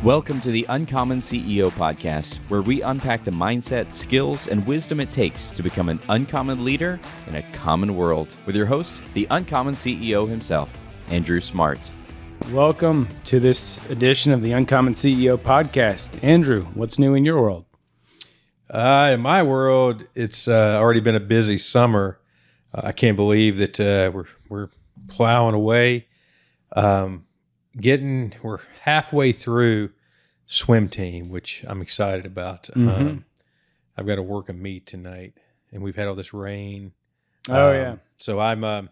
Welcome to the Uncommon CEO podcast, where we unpack the mindset, skills, and wisdom it takes to become an uncommon leader in a common world. With your host, the Uncommon CEO himself, Andrew Smart. Welcome to this edition of the Uncommon CEO podcast. Andrew, what's new in your world? In my world, it's already been a busy summer. I can't believe that we're plowing away. We're halfway through swim team, which I'm excited about. I've got to work a meet tonight, and we've had all this rain. So I'm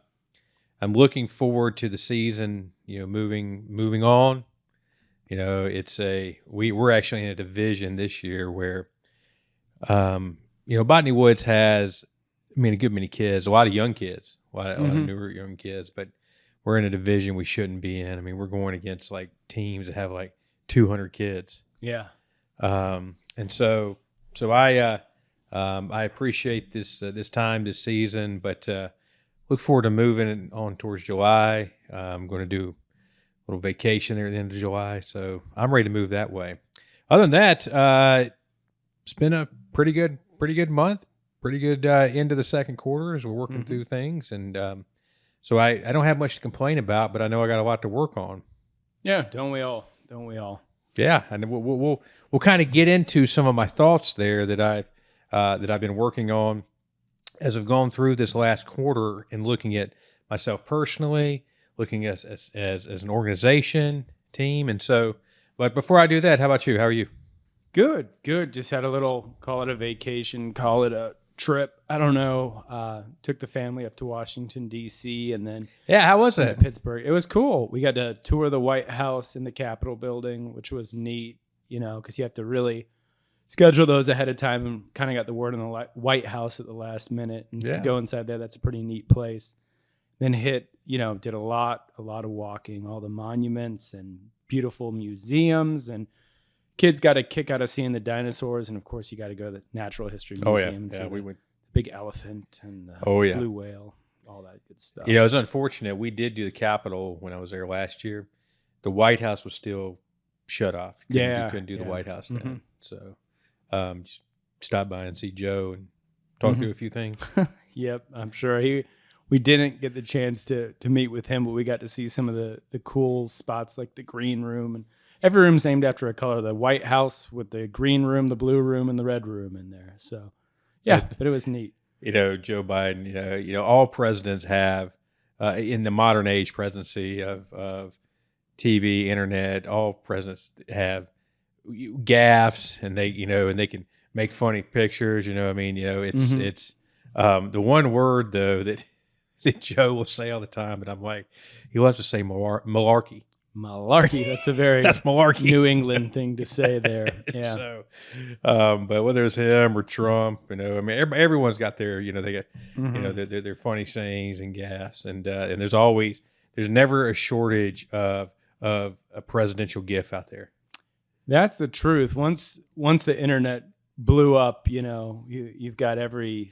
looking forward to the season. Moving on. We're actually in a division this year where, Botany Woods has, a good many kids, a lot of young kids, a lot of newer young kids, but we're in a division we shouldn't be in. We're going against like teams that have like 200 kids. Yeah. And so I appreciate this time, this season, but look forward to moving on towards July. I'm going to do a little vacation there at the end of July, so I'm ready to move that way. Other than that, it's been a pretty good month, pretty good end of the second quarter as we're working through things, and so I don't have much to complain about, but I know I got a lot to work on. Yeah, don't we all? Yeah, and we'll kind of get into some of my thoughts there that I've been working on as I've gone through this last quarter and looking at myself personally, looking as an organization, team, and so. But before I do that, how about you? How are you? Good. Just had a little, call it a vacation, call it a trip. I don't know. Took the family up to Washington, D.C., and then How was it? Pittsburgh. It was cool. We got to tour the White House in the Capitol building, which was neat, because you have to really schedule those ahead of time, and kind of got the word on the White House at the last minute. And to go inside there, that's a pretty neat place. Then did a lot of walking, all the monuments and beautiful museums, and kids got a kick out of seeing the dinosaurs, and of course you got to go to the Natural History Museum and see we went. The big elephant and the blue whale, all that good stuff. It was unfortunate. We did do the Capitol when I was there last year. The White House was still shut off. You couldn't do the White House then. So just stop by and see Joe and talk through a few things. Yep, I'm sure we didn't get the chance to meet with him, but we got to see some of the cool spots like the green room, and every room's named after a color. The White House with the green room, the blue room, and the red room in there. So, but it was neat. Joe Biden, all presidents have, in the modern age presidency of TV, internet, all presidents have gaffes, and they can make funny pictures. It's the one word though that Joe will say all the time, and I'm like, he loves to say malarkey. Malarkey. That's a very that's malarkey. New England thing to say there. Yeah. So, but whether it's him or Trump, everyone's got their, they got, their funny sayings and gaffes, and there's never a shortage of a presidential gif out there. That's the truth. Once the internet blew up, you've got every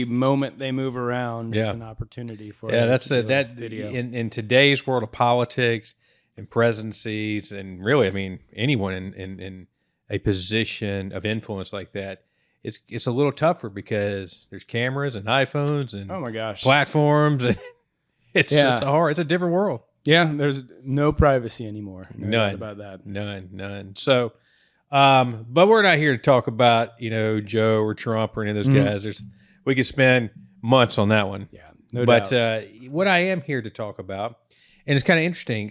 moment they move around is an opportunity for that's that video. In today's world of politics and presidencies, and really, anyone in a position of influence like that, it's a little tougher because there's cameras and iPhones and oh my gosh, platforms, and it's a different world. Yeah, there's no privacy anymore. None about that. None. So, but we're not here to talk about Joe or Trump or any of those guys. We could spend months on that one. Yeah, no doubt. But what I am here to talk about, and it's kind of interesting,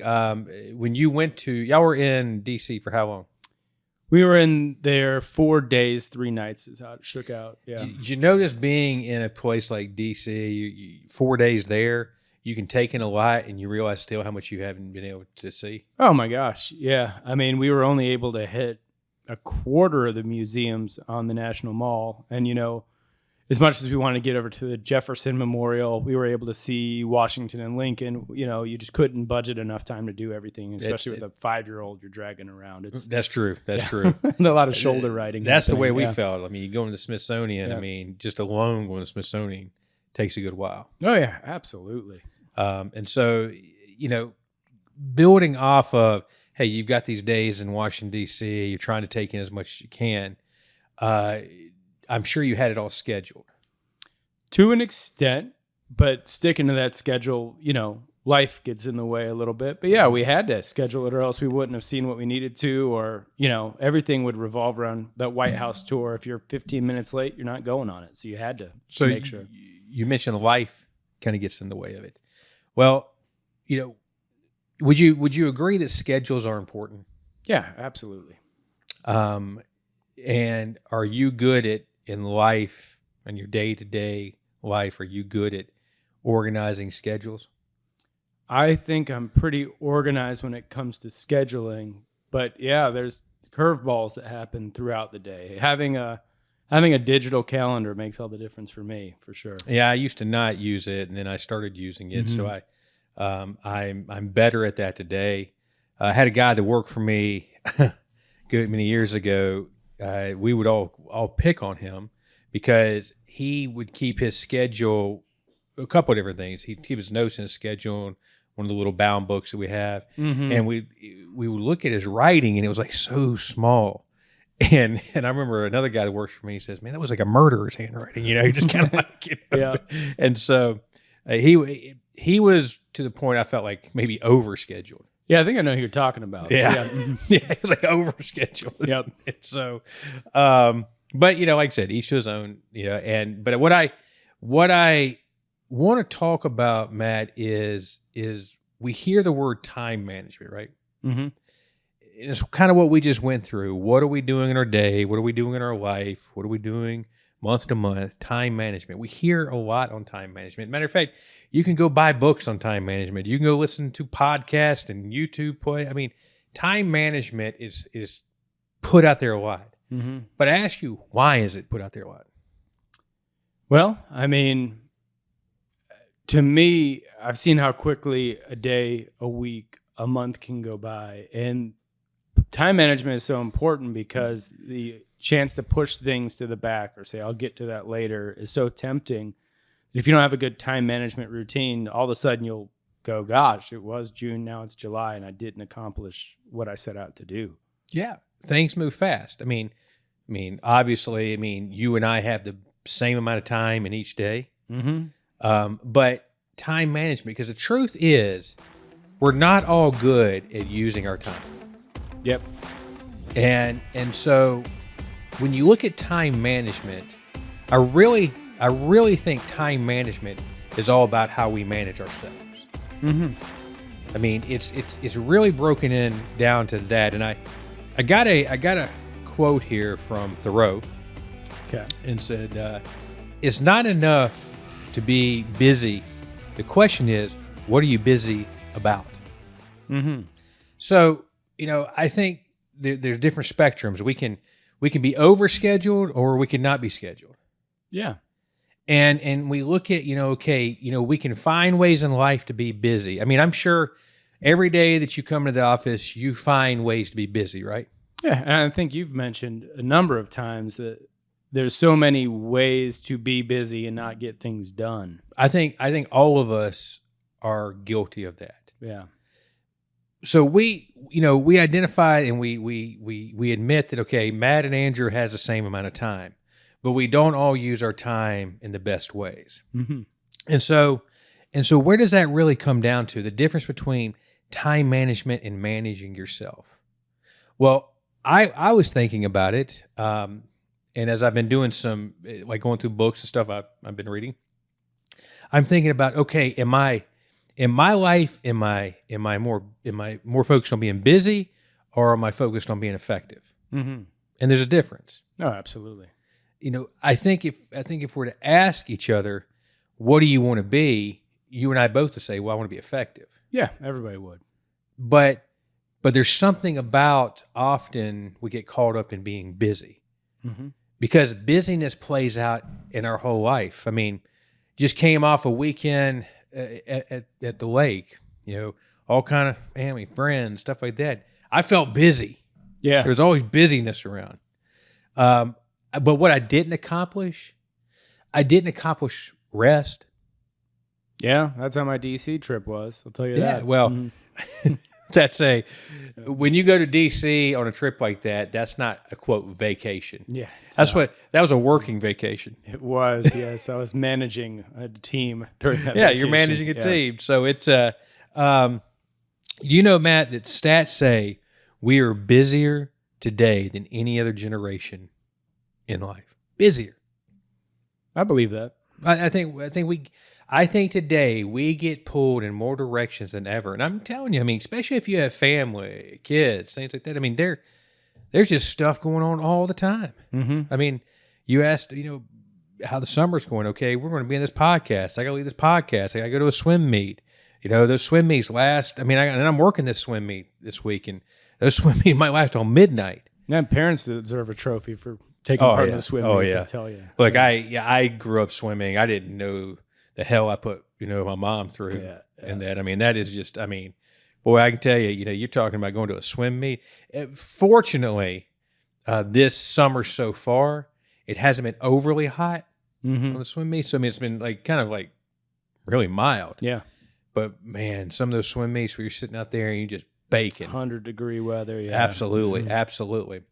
when you y'all were in D.C. for how long? We were in there 4 days, 3 nights is how it shook out. Yeah. Did you notice being in a place like D.C., you 4 days there, you can take in a lot and you realize still how much you haven't been able to see? Oh, my gosh. Yeah. We were only able to hit a quarter of the museums on the National Mall. And, as much as we wanted to get over to the Jefferson Memorial, we were able to see Washington and Lincoln. You just couldn't budget enough time to do everything, especially with a 5-year-old you're dragging around. That's true. That's true. A lot of shoulder riding. That's the way we felt. You go to the Smithsonian, just alone going to the Smithsonian takes a good while. Oh, yeah, absolutely. And so, building off of hey, you've got these days in Washington, D.C., you're trying to take in as much as you can. I'm sure you had it all scheduled. To an extent, but sticking to that schedule, life gets in the way a little bit. But yeah, we had to schedule it or else we wouldn't have seen what we needed to, or, everything would revolve around that White House tour. If you're 15 minutes late, you're not going on it. So you had to make sure. You mentioned life kind of gets in the way of it. Well, would you agree that schedules are important? Yeah, absolutely. And are you good at, in life and your day-to-day life, are you good at organizing schedules? I think I'm pretty organized when it comes to scheduling, but yeah, there's curveballs that happen throughout the day. Having a digital calendar makes all the difference for me, for sure. Yeah, I used to not use it, and then I started using it. So I'm better at that today. I had a guy that worked for me good many years ago. We would all pick on him because he would keep his schedule, a couple of different things. He'd keep his notes in his schedule, one of the little bound books that we have, and we would look at his writing, and it was like so small. And I remember another guy that works for me, he says, "Man, that was like a murderer's handwriting." He just kind of like, Yeah. And so he was to the point I felt like maybe overscheduled. Yeah, I think I know who you're talking about. Yeah, yeah, it was like overscheduled. Yep. And so, but like I said, each to his own. But what I want to talk about, Matt, is we hear the word time management, right? Mm-hmm. It's kind of what we just went through. What are we doing in our day? What are we doing in our life? What are we doing month to month? Time management. We hear a lot on time management. Matter of fact, you can go buy books on time management. You can go listen to podcasts and YouTube play. I mean, time management is put out there a lot. Mm-hmm. But I ask you, why is it put out there a lot? Well, I mean, to me, I've seen how quickly a day, a week, a month can go by. And time management is so important because the chance to push things to the back or say, I'll get to that later, is so tempting. If you don't have a good time management routine, all of a sudden you'll go, gosh, it was June, now it's July, and I didn't accomplish what I set out to do. Yeah, things move fast. I mean, obviously, you and I have the same amount of time in each day. Mm-hmm. But time management, because the truth is, we're not all good at using our time. Yep. And so when you look at time management, I really think time management is all about how we manage ourselves. Mm-hmm. It's really broken in down to that. And I got a quote here from Thoreau. Okay. And said, "It's not enough to be busy. The question is, what are you busy about?" Mm-hmm. So, I think there's different spectrums. We can be overscheduled or we can not be scheduled. Yeah. And we look at, we can find ways in life to be busy. I'm sure every day that you come to the office, you find ways to be busy, right? Yeah. And I think you've mentioned a number of times that there's so many ways to be busy and not get things done. I think all of us are guilty of that. Yeah. So we identify and we admit that, okay, Matt and Andrew has the same amount of time, but we don't all use our time in the best ways. Mm-hmm. And so where does that really come down to? The difference between time management and managing yourself. Well, I was thinking about it, and as I've been doing some, like going through books and stuff I've been reading, I'm thinking about, okay, in my life, am I more focused on being busy, or am I focused on being effective? Mm-hmm. And there's a difference. No, absolutely. I think if we're to ask each other, what do you want to be? You and I both would say, well, I want to be effective. Yeah, everybody would. But there's something about often we get caught up in being busy, mm-hmm. because busyness plays out in our whole life. Just came off a weekend at the lake, all kind of family, friends, stuff like that. I felt busy. Yeah. There's always busyness around. But what I didn't accomplish rest. Yeah, that's how my DC trip was. I'll tell you that. Well, mm-hmm. when you go to DC on a trip like that, that's not a quote vacation. Yeah. That was a working vacation. It was, yes. I was managing a team during that Yeah, vacation. you're managing a team. So Matt, that stats say we are busier today than any other generation in life. Busier. I believe that. I think today we get pulled in more directions than ever. And I'm telling you, I mean, especially if you have family, kids, things like that. I mean, there's just stuff going on all the time. Mm-hmm. I mean, you asked, how the summer's going. Okay, we're going to be in this podcast. I got to leave this podcast. I got to go to a swim meet. Those swim meets last. I mean, and I'm working this swim meet this week, and those swim meets might last till midnight. Yeah, parents deserve a trophy for taking part in the swim meets, I tell you. Look, I grew up swimming. I didn't know the hell I put, my mom through and that. I mean, that is just, I mean, boy, I can tell you, you're talking about going to a swim meet. Fortunately, this summer so far, it hasn't been overly hot on the swim meet. So, I mean, it's been kind of really mild. Yeah. But man, some of those swim meets where you're sitting out there and you're just baking. 100-degree weather. Yeah. Absolutely. Absolutely.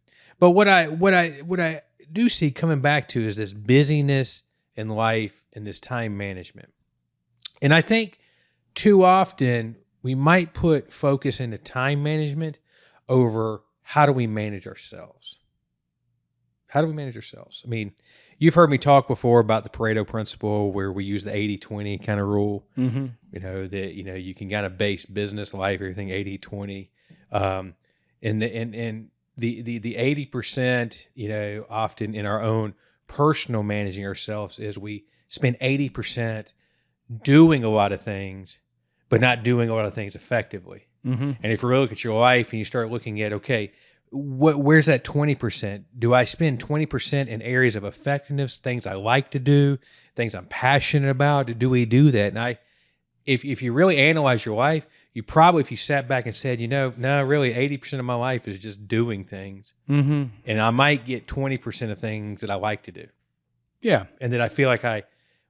But what I do see coming back to is this busyness in life and this time management. And I think too often we might put focus into time management over how do we manage ourselves. How do we manage ourselves? I mean, you've heard me talk before about the Pareto principle where we use the 80-20 kind of rule. Mm-hmm. That you can kind of base business, life, everything 80-20. And the 80%, often in our own personal managing ourselves is we spend 80% doing a lot of things, but not doing a lot of things effectively. Mm-hmm. And if you really look at your life and you start looking at, okay, where's that 20%? Do I spend 20% in areas of effectiveness, things I like to do, things I'm passionate about? Do we do that? And if you really analyze your life, you probably, if you sat back and said, no, really 80% of my life is just doing things. Mm-hmm. And I might get 20% of things that I like to do. Yeah. And that I feel like I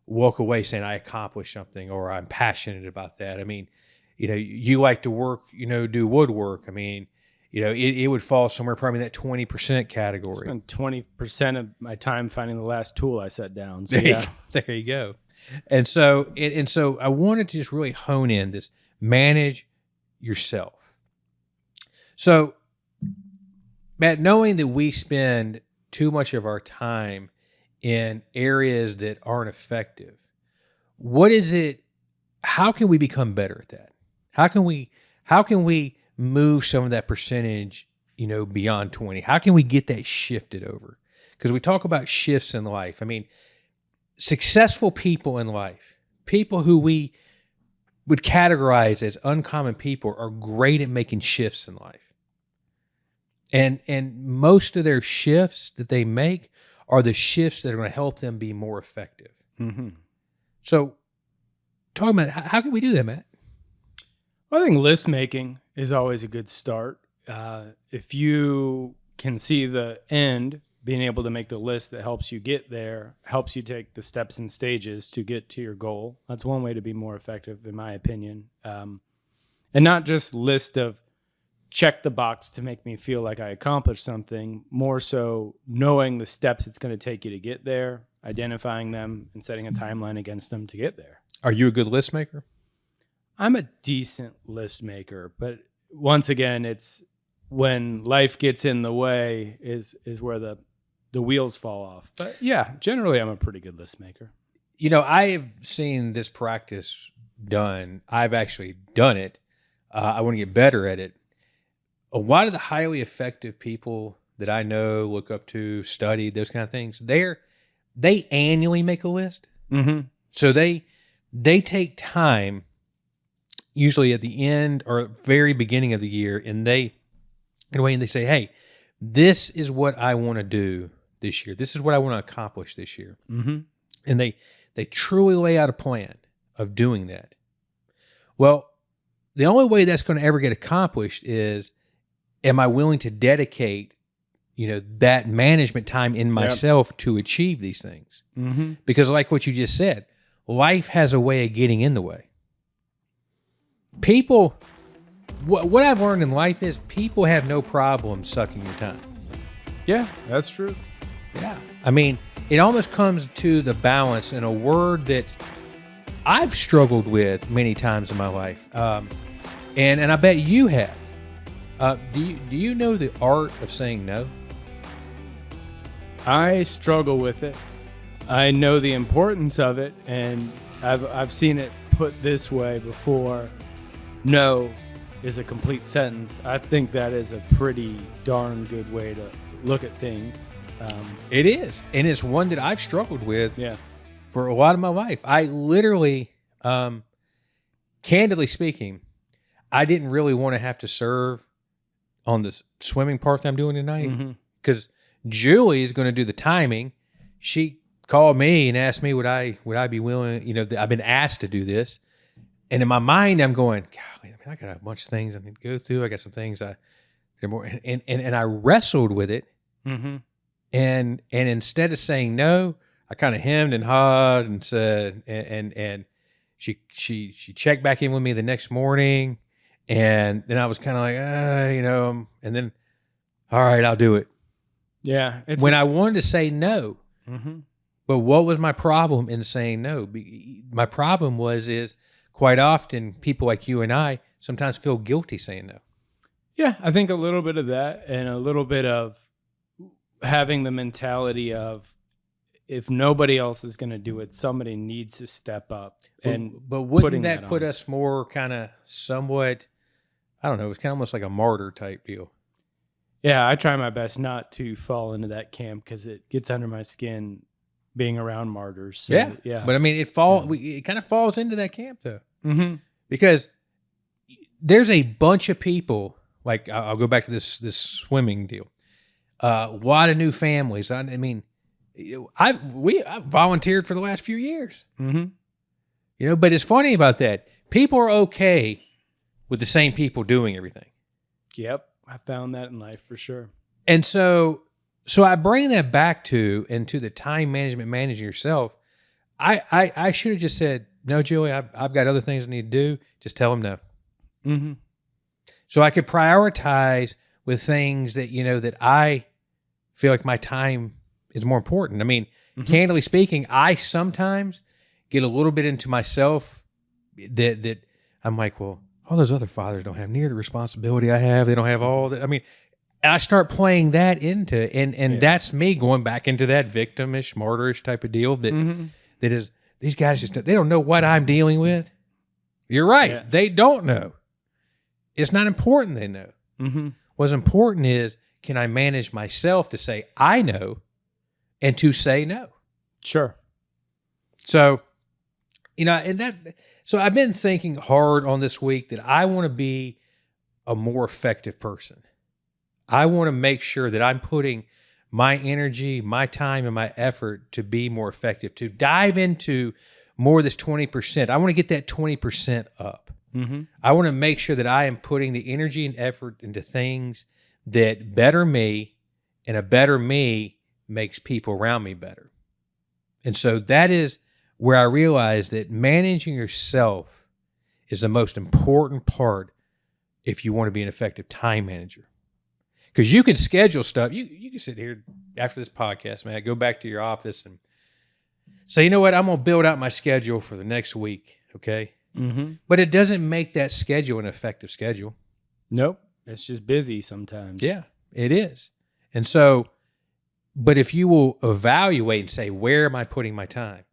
walk away saying I accomplished something or I'm passionate about that. I mean, you like to work, do woodwork. I mean, it would fall somewhere probably in that 20% category. I spend 20% of my time finding the last tool I set down. So there you go. And so I wanted to just really hone in this manage yourself. So, Matt, knowing that we spend too much of our time in areas that aren't effective, what is it? How can we become better at that? How can we move some of that percentage, beyond 20? How can we get that shifted over? Because we talk about shifts in life. I mean, successful people in life, people who we would categorize as uncommon people, are great at making shifts in life. And most of their shifts that they make are the shifts that are going to help them be more effective. Mm-hmm. So, talking about how can we do that, Matt? Well, I think list making is always a good start. If you can see the end, being able to make the list that helps you get there, helps you take the steps and stages to get to your goal. That's one way to be more effective, in my opinion. And not just list of check the box to make me feel like I accomplished something, more so knowing the steps it's going to take you to get there, identifying them, and setting a timeline against them to get there. Are you a good list maker? I'm a decent list maker, but once again, it's when life gets in the way is where the wheels fall off. But yeah, generally I'm a pretty good list maker. I've seen this practice done. I've actually done it. I want to get better at it. A lot of the highly effective people that I know, look up to, study, those kind of things, they annually make a list. Mm-hmm. So they take time, usually at the end or very beginning of the year, and they say, hey, this is what I want to do this year. This is what I want to accomplish this year. Mm-hmm. And they truly lay out a plan of doing that. Well, the only way that's going to ever get accomplished is, am I willing to dedicate, that management time in myself to achieve these things? Mm-hmm. Because like what you just said, life has a way of getting in the way. People what I've learned in life is people have no problem sucking your time. Yeah, that's true. Yeah. I mean, it almost comes to the balance in a word that I've struggled with many times in my life. And I bet you have. Do you know the art of saying no? I struggle with it. I know the importance of it, and I've seen it put this way before. No is a complete sentence. I think that is a pretty darn good way to look at things. It is, and it's one that I've struggled with Yeah. for a lot of my life. I literally, candidly speaking, I didn't really want to have to serve on the swimming part that I'm doing tonight because Julie is going to do the timing. She called me and asked me would I be willing. You know, I've been asked to do this, and in my mind I'm going, golly, I got a bunch of things I need to go through. I got some things and I wrestled with it. Mm-hmm. And instead of saying no, I kind of hemmed and hawed and said, and she checked back in with me the next morning, and then I was kind of like, and then, all right, I'll do it. Yeah. When I wanted to say no, Mm-hmm. but what was my problem in saying no? My problem is quite often people like you and I sometimes feel guilty saying no. Yeah, I think a little bit of that and a little bit of having the mentality of if nobody else is going to do it, somebody needs to step up. But wouldn't that put us more kind of somewhat, I don't know, it's kind of almost like a martyr type deal. Yeah, I try my best not to fall into that camp because it gets under my skin being around martyrs. So, yeah. But I mean, it kind of falls into that camp though, because there's a bunch of people. Like I'll go back to this swimming deal. A lot of new families. I mean, I volunteered for the last few years. But it's funny about that. People are okay with the same people doing everything. Yep, I found that in life for sure. And so I bring that back to the time management, managing yourself. I should have just said no, Julie. I've got other things I need to do. Just tell them no. So I could prioritize with things that, that I feel like my time is more important. I mean, candidly speaking, I sometimes get a little bit into myself that I'm like, well, all those other fathers don't have near the responsibility I have. They don't have all that. I mean, and I start playing that into, and that's me going back into that victimish, martyrish type of deal that is, these guys they don't know what I'm dealing with. You're right. Yeah. They don't know. It's not important they know. What's important is, can I manage myself to say I know and to say no? Sure. So, so I've been thinking hard on this week that I want to be a more effective person. I want to make sure that I'm putting my energy, my time, and my effort to be more effective, to dive into more of this 20%. I want to get that 20% up. I want to make sure that I am putting the energy and effort into things that better me, and a better me makes people around me better. And so that is where I realize that managing yourself is the most important part if you want to be an effective time manager. Because you can schedule stuff. You can sit here after this podcast, man, go back to your office and say, you know what, I'm going to build out my schedule for the next week, okay? But it doesn't make that schedule an effective schedule. Nope. It's just busy sometimes. Yeah, it is. And so, but if you will evaluate and say, where am I putting my time?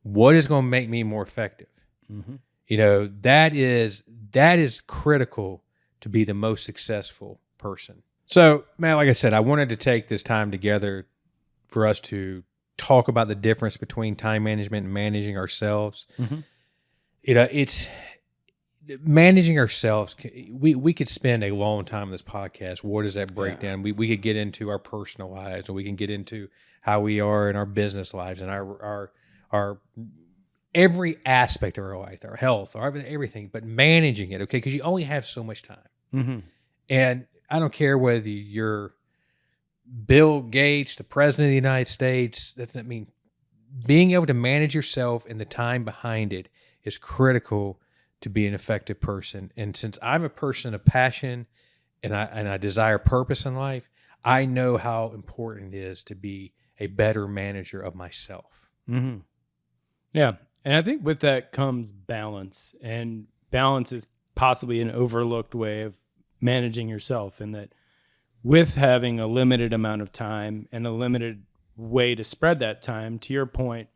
What is going to make me more effective? That is critical to be the most successful person. So, man, like I said, I wanted to take this time together for us to talk about the difference between time management and managing ourselves. It's managing ourselves. We could spend a long time on this podcast. What does that break down? We could get into our personal lives, or we can get into how we are in our business lives and our every aspect of our life, our health, our everything, but managing it, okay? Because you only have so much time. And I don't care whether you're Bill Gates, the president of the United States. Being able to manage yourself and the time behind it is critical to be an effective person. And since I'm a person of passion and I desire purpose in life, I know how important it is to be a better manager of myself. Mm-hmm. Yeah. And I think with that comes balance, and balance is possibly an overlooked way of managing yourself, in that with having a limited amount of time and a limited way to spread that time, to your point,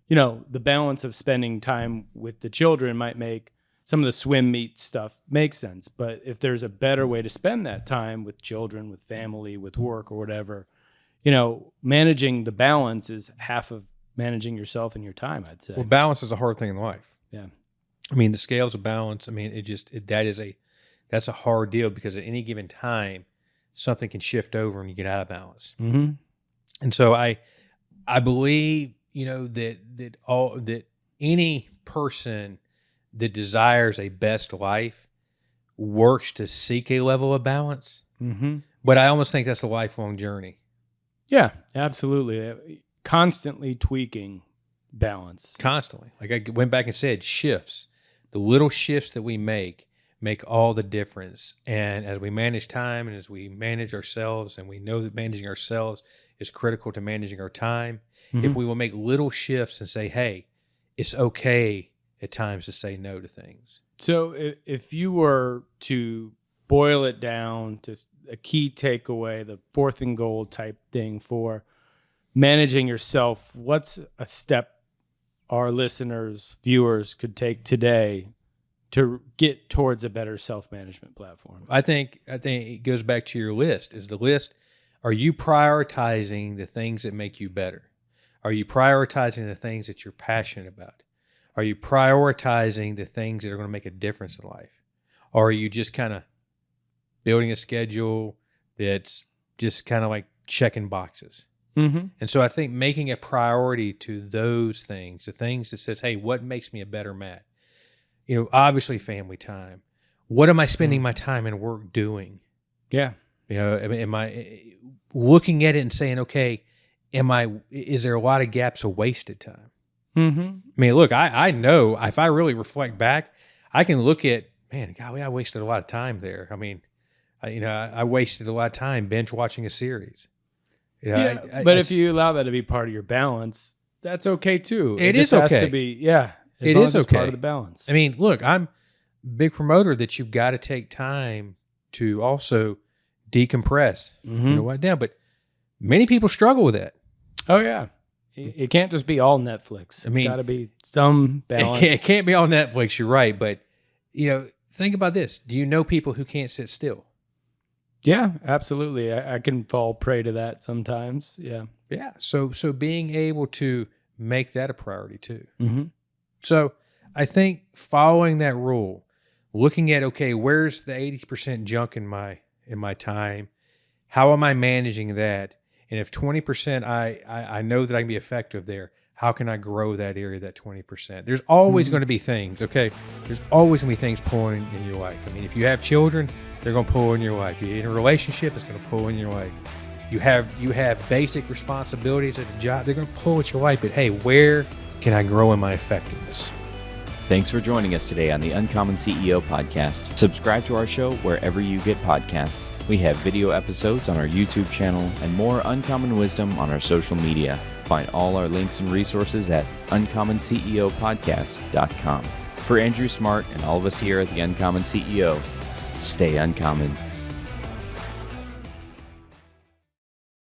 the balance of spending time with the children might make some of the swim meet stuff make sense. But if there's a better way to spend that time with children, with family, with work or whatever, managing the balance is half of managing yourself and your time, I'd say. Well, balance is a hard thing in life. Yeah. I mean, the scales of balance, that's a hard deal, because at any given time, something can shift over and you get out of balance. Mm-hmm. And so I believe, that any person that desires a best life works to seek a level of balance. Mm-hmm. But I almost think that's a lifelong journey. Yeah, absolutely. Constantly tweaking balance. Constantly. Like I went back and said, shifts. The little shifts that we make all the difference. And as we manage time and as we manage ourselves, and we know that managing ourselves is critical to managing our time, if we will make little shifts and say, hey, it's okay at times to say no to things. So if you were to boil it down to a key takeaway, the fourth and goal type thing for managing yourself, what's a step our listeners, viewers could take today to get towards a better self-management platform? I think it goes back to your list. Are you prioritizing the things that make you better? Are you prioritizing the things that you're passionate about? Are you prioritizing the things that are going to make a difference in life? Or are you just kind of building a schedule that's just kind of like checking boxes? Mm-hmm. And so I think making a priority to those things, the things that says, hey, what makes me a better Matt? Obviously family time. What am I spending my time and work doing? Yeah. Am I looking at it and saying, okay, is there a lot of gaps of wasted time? Mm-hmm. I mean, look, I know if I really reflect back, I can look at, man, golly, I wasted a lot of time there. I mean, I wasted a lot of time binge watching a series. But if you allow that to be part of your balance, that's okay too. It just is has okay. to be, yeah. It is it's okay. part of the balance. I mean, look, I'm a big promoter that you've got to take time to also decompress. What down, but many people struggle with that. Oh yeah, it can't just be all Netflix. It's got to be some balance. It can't be all Netflix. You're right, but think about this. Do you know people who can't sit still? Yeah, absolutely. I can fall prey to that sometimes. Yeah. Yeah. So being able to make that a priority too. Mm-hmm. So I think following that rule, looking at, okay, where's the 80% junk in my time? How am I managing that? And if 20% I know that I can be effective there, how can I grow that area, that 20%? There's always going to be things, okay? There's always going to be things pulling in your life. I mean, if you have children, they're going to pull in your life. You're in a relationship, it's going to pull in your life. You have basic responsibilities at a job, they're going to pull at your life. But hey, where can I grow in my effectiveness? Thanks for joining us today on the Uncommon CEO podcast. Subscribe to our show wherever you get podcasts. We have video episodes on our YouTube channel and more uncommon wisdom on our social media. Find all our links and resources at uncommonceopodcast.com. For Andrew Smart and all of us here at the Uncommon CEO, stay uncommon.